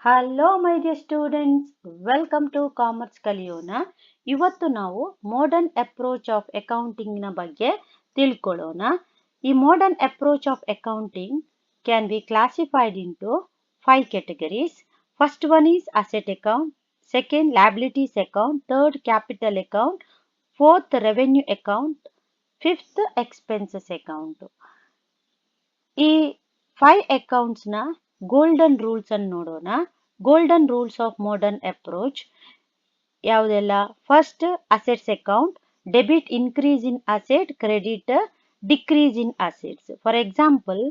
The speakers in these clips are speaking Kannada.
Hello my dear students, welcome to commerce ಕಲಿಯೋಣ. ಇವತ್ತು ನಾವು ಮಾಡರ್ನ್ ಅಪ್ರೋಚ್ ಆಫ್ ಅಕೌಂಟಿಂಗ್ನ ಬಗ್ಗೆ ತಿಳ್ಕೊಳ್ಳೋಣ. ಈ modern approach of accounting can be classified into 5 categories. First one is asset account, second liabilities account, third capital account, fourth revenue account, fifth expenses account. ಈ 5 ಅಕೌಂಟ್ಸ್ನ ಗೋಲ್ಡನ್ ರೂಲ್ಸ್ ಅನ್ನು ನೋಡೋಣ. Golden rules of modern approach ಯಾವುದೆಲ್ಲ? First, assets account, debit increase in asset, credit decrease in assets. For example,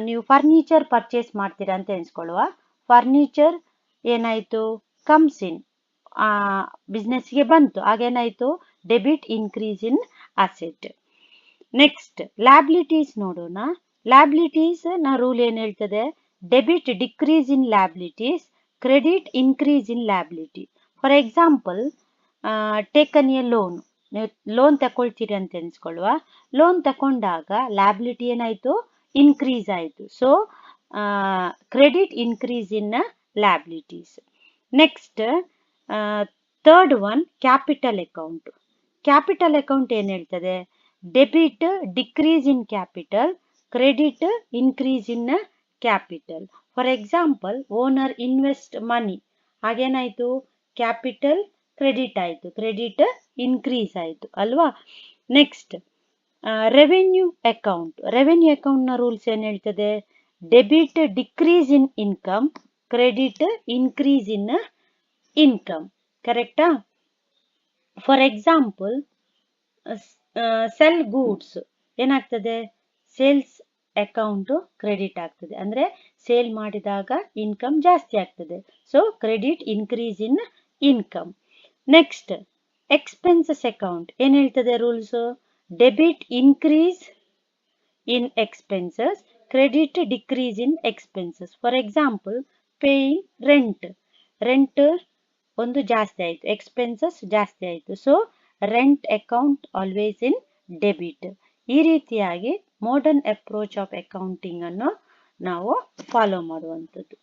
ನೀವು ಫರ್ನಿಚರ್ ಪರ್ಚೇಸ್ ಮಾಡ್ತೀರಾ ಅಂತ ಎನ್ಸ್ಕೊಳ್ಳುವ. ಫರ್ನಿಚರ್ ಏನಾಯಿತು? ಕಮ್ಸ್ ಇನ್, ಬಿಸ್ನೆಸ್ಗೆ ಬಂತು, ಆಗೇನಾಯಿತು? Debit increase in asset. Next liabilities ನೋಡೋಣ. ಲ್ಯಾಬಿಲಿಟೀಸ್ ನ ರೂಲ್ ಏನು ಹೇಳ್ತದೆ? Debit decrease in liabilities, credit increase in liability. For example, taken a loan, ನೀವು ಲೋನ್ ತಗೊಳ್ತೀರಿ ಅಂತ ಎನ್ಸ್ಕೊಳ್ಳುವ. ಲೋನ್ ತಗೊಂಡಾಗ ಲ್ಯಾಬಿಲಿಟಿ ಏನಾಯಿತು? ಇನ್ಕ್ರೀಸ್ ಆಯಿತು. So credit increase in liabilities. Next third one, capital account. Capital account ಏನು ಹೇಳ್ತದೆ? Debit decrease in capital, credit increase in capital. For example, owner invest money, ಹಾಗೇನಾಯಿತು? ಕ್ಯಾಪಿಟಲ್ ಕ್ರೆಡಿಟ್ ಆಯಿತು, ಕ್ರೆಡಿಟ್ ಇನ್ಕ್ರೀಸ್ ಆಯಿತು ಅಲ್ವಾ? Next revenue account. ರೆವೆನ್ಯೂ ಅಕೌಂಟ್ನ ರೂಲ್ಸ್ ಏನು ಹೇಳ್ತದೆ? Debit decrease in income, credit increase in income. ಕರೆಕ್ಟಾ? ಫಾರ್ ಎಕ್ಸಾಂಪಲ್, ಸೆಲ್ ಗೂಡ್ಸ್ ಏನಾಗ್ತದೆ? ಸೇಲ್ಸ್ ಅಕೌಂಟ್ ಕ್ರೆಡಿಟ್ ಆಗ್ತದೆ, ಅಂದ್ರೆ ಸೇಲ್ ಮಾಡಿದಾಗ ಇನ್ಕಮ್ ಜಾಸ್ತಿ ಆಗ್ತದೆ. So credit increase in income. Next expenses account ಏನ್ ಹೇಳ್ತದೆ rules? Debit increase in expenses, credit decrease in expenses. For example, paying rent, rent ಒಂದು ಜಾಸ್ತಿ ಆಯಿತು, ಎಕ್ಸ್ಪೆನ್ಸಸ್ ಜಾಸ್ತಿ ಆಯಿತು. So rent account always in debit. ಈ ರೀತಿಯಾಗಿ ಮಾಡರ್ನ್ ಅಪ್ರೋಚ್ ಆಫ್ ಅಕೌಂಟಿಂಗ್ ಅನ್ನು ನಾವು ಫಾಲೋ ಮಾಡುವಂಥದ್ದು.